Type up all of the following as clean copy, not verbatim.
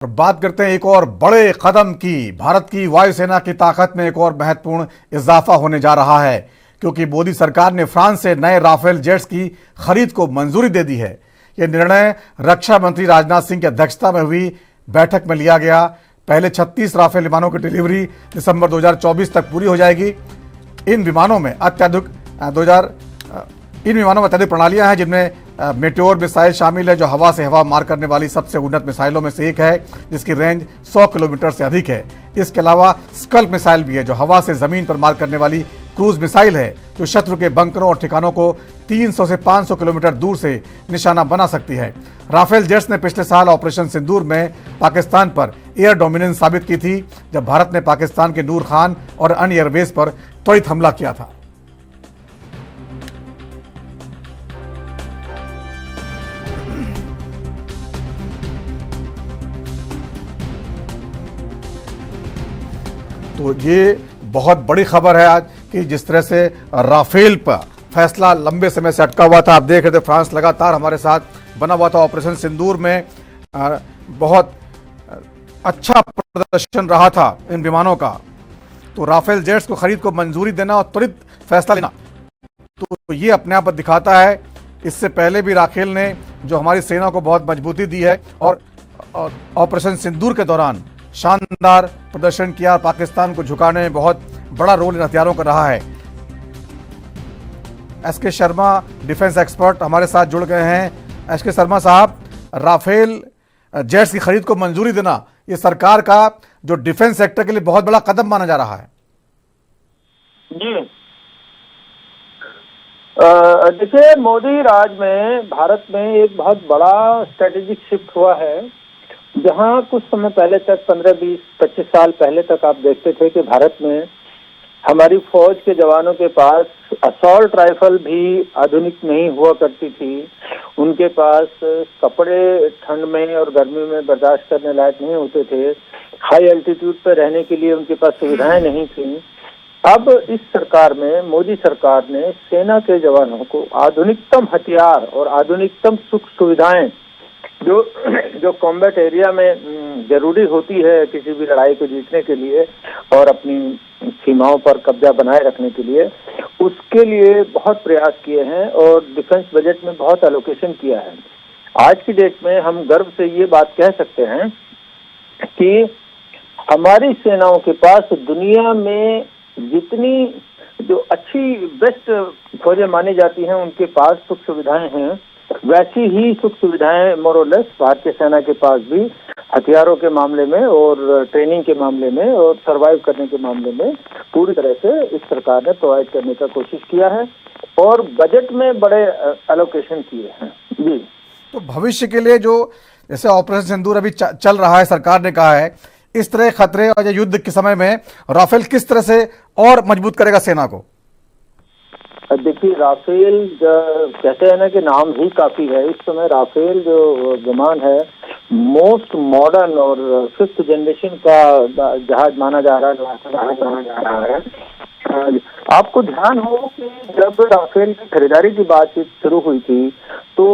और बात करते हैं एक और बड़े कदम की। भारत की वायुसेना की ताकत में एक और महत्वपूर्ण इजाफा होने जा रहा है, क्योंकि मोदी सरकार ने फ्रांस से नए राफेल जेट्स की खरीद को मंजूरी दे दी है। यह निर्णय रक्षा मंत्री राजनाथ सिंह की अध्यक्षता में हुई बैठक में लिया गया। पहले 36 राफेल विमानों की डिलीवरी दिसंबर 2024 तक पूरी हो जाएगी। इन विमानों में अत्याधुनिक प्रणालियां हैं, जिनमें मेटेओर मिसाइल शामिल है, जो हवा से हवा मार करने वाली सबसे उन्नत मिसाइलों में से एक है, जिसकी रेंज 100 किलोमीटर से अधिक है। इसके अलावा स्कल्प मिसाइल भी है, जो हवा से जमीन पर मार करने वाली क्रूज मिसाइल है, जो शत्रु के बंकरों और ठिकानों को 300 से 500 किलोमीटर दूर से निशाना बना सकती है। राफेल जेट्स ने पिछले साल ऑपरेशन सिंदूर में पाकिस्तान पर एयर डोमिनेंस साबित की थी, जब भारत ने पाकिस्तान के नूर खान और अन्य एयरबेस पर त्वरित हमला किया था। तो ये बहुत बड़ी खबर है आज कि जिस तरह से राफेल पर फैसला लंबे समय से अटका हुआ था। आप देख रहे थे, फ्रांस लगातार हमारे साथ बना हुआ था। ऑपरेशन सिंदूर में बहुत अच्छा प्रदर्शन रहा था इन विमानों का। तो राफेल जेट्स को खरीद को मंजूरी देना और त्वरित फैसला लेना, तो ये अपने आप दिखाता है। इससे पहले भी राफेल ने जो हमारी सेना को बहुत मजबूती दी है, और ऑपरेशन सिंदूर के दौरान शानदार प्रदर्शन किया। पाकिस्तान को झुकाने में बहुत बड़ा रोल इन हथियारों का रहा है। एसके शर्मा डिफेंस एक्सपर्ट हमारे साथ जुड़ गए हैं। एसके शर्मा साहब, राफेल जेट्स की खरीद को मंजूरी देना ये सरकार का जो डिफेंस सेक्टर के लिए बहुत बड़ा कदम माना जा रहा है। जी, देखिए, मोदी राज में भारत में एक बहुत बड़ा स्ट्रेटेजिक शिफ्ट हुआ है। जहां कुछ समय पहले तक 15, 20, 25 साल पहले तक आप देखते थे कि भारत में हमारी फौज के जवानों के पास असॉल्ट राइफल भी आधुनिक नहीं हुआ करती थी। उनके पास कपड़े ठंड में और गर्मी में बर्दाश्त करने लायक नहीं होते थे। हाई एल्टीट्यूड पर रहने के लिए उनके पास सुविधाएं नहीं थी। अब इस सरकार में, मोदी सरकार ने सेना के जवानों को आधुनिकतम हथियार और आधुनिकतम सुख सुविधाएं जो कॉम्बैट एरिया में जरूरी होती है किसी भी लड़ाई को जीतने के लिए और अपनी सीमाओं पर कब्जा बनाए रखने के लिए, उसके लिए बहुत प्रयास किए हैं और डिफेंस बजट में बहुत एलोकेशन किया है। आज की डेट में हम गर्व से ये बात कह सकते हैं कि हमारी सेनाओं के पास दुनिया में जितनी जो अच्छी बेस्ट फौजें मानी जाती हैं, उनके पास सुख सुविधाएं हैं, वैसी ही सुख सुविधाएं मोरलेस भारतीय सेना के पास भी हथियारों के मामले में और ट्रेनिंग के मामले में और सरवाइव करने के मामले में पूरी तरह से इस सरकार ने प्रोवाइड करने का कोशिश किया है और बजट में बड़े एलोकेशन किए हैं। जी, तो भविष्य के लिए जो जैसे ऑपरेशन सिंदूर अभी चल रहा है, सरकार ने कहा है, इस तरह खतरे और युद्ध के समय में राफेल किस तरह से और मजबूत करेगा सेना को? देखिए, राफेल कहते हैं ना कि नाम ही काफी है। इस समय राफेल जो विमान है, मोस्ट मॉडर्न और 5th जनरेशन का जहाज माना जा रहा है। आपको ध्यान हो कि जब राफेल की खरीदारी की बातचीत शुरू हुई थी तो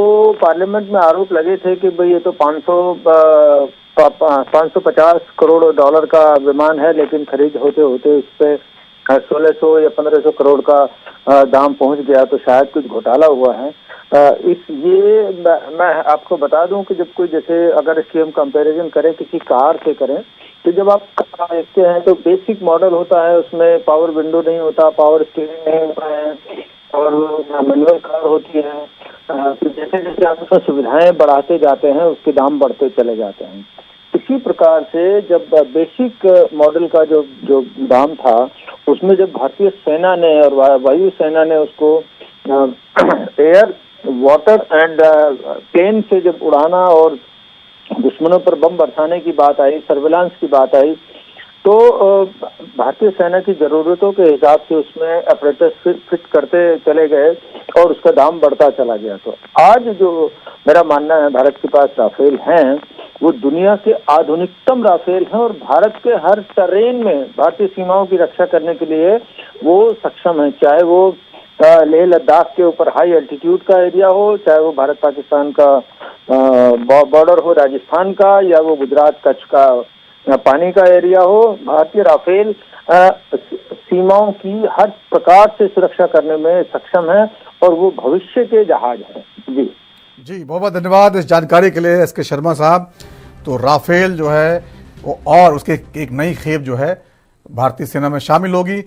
पार्लियामेंट में आरोप लगे थे कि भाई ये तो 550 करोड़ डॉलर का विमान है, लेकिन खरीद होते होते इस पे 1600 या 1500 करोड़ का दाम पहुंच गया, तो शायद कुछ घोटाला हुआ है। मैं आपको बता दूं कि जब कोई, जैसे अगर इसकी हम कंपैरिजन करें किसी कार से करें, तो जब आप कार देखते हैं तो बेसिक मॉडल होता है, उसमें पावर विंडो नहीं होता, पावर स्टीयरिंग नहीं होता है और मैनुअल कार होती है। तो जैसे जैसे आप उसमें सुविधाएं बढ़ाते जाते हैं, उसके दाम बढ़ते चले जाते हैं। इसी प्रकार से जब बेसिक मॉडल का जो दाम था, उसमें जब भारतीय सेना ने और वायु सेना ने उसको एयर, वाटर एंड प्लेन से जब उड़ाना और दुश्मनों पर बम बरसाने की बात आई, सर्विलांस की बात आई, तो भारतीय सेना की जरूरतों के हिसाब से उसमें अपरेटस फिट करते चले गए और उसका दाम बढ़ता चला गया। तो आज जो मेरा मानना है, भारत के पास राफेल हैं, वो दुनिया के आधुनिकतम राफेल हैं और भारत के हर टरेन में भारतीय सीमाओं की रक्षा करने के लिए वो सक्षम है। चाहे वो लेह लद्दाख के ऊपर हाई एल्टीट्यूड का एरिया हो, चाहे वो भारत पाकिस्तान का बॉर्डर हो राजस्थान का या वो गुजरात कच्छ का पानी का एरिया हो, भारतीय राफेल सीमाओं की हर प्रकार से सुरक्षा करने में सक्षम है और वो भविष्य के जहाज हैं। जी जी, बहुत बहुत धन्यवाद इस जानकारी के लिए एस.के. शर्मा साहब। तो राफेल जो है वो और उसके एक नई खेप जो है भारतीय सेना में शामिल होगी।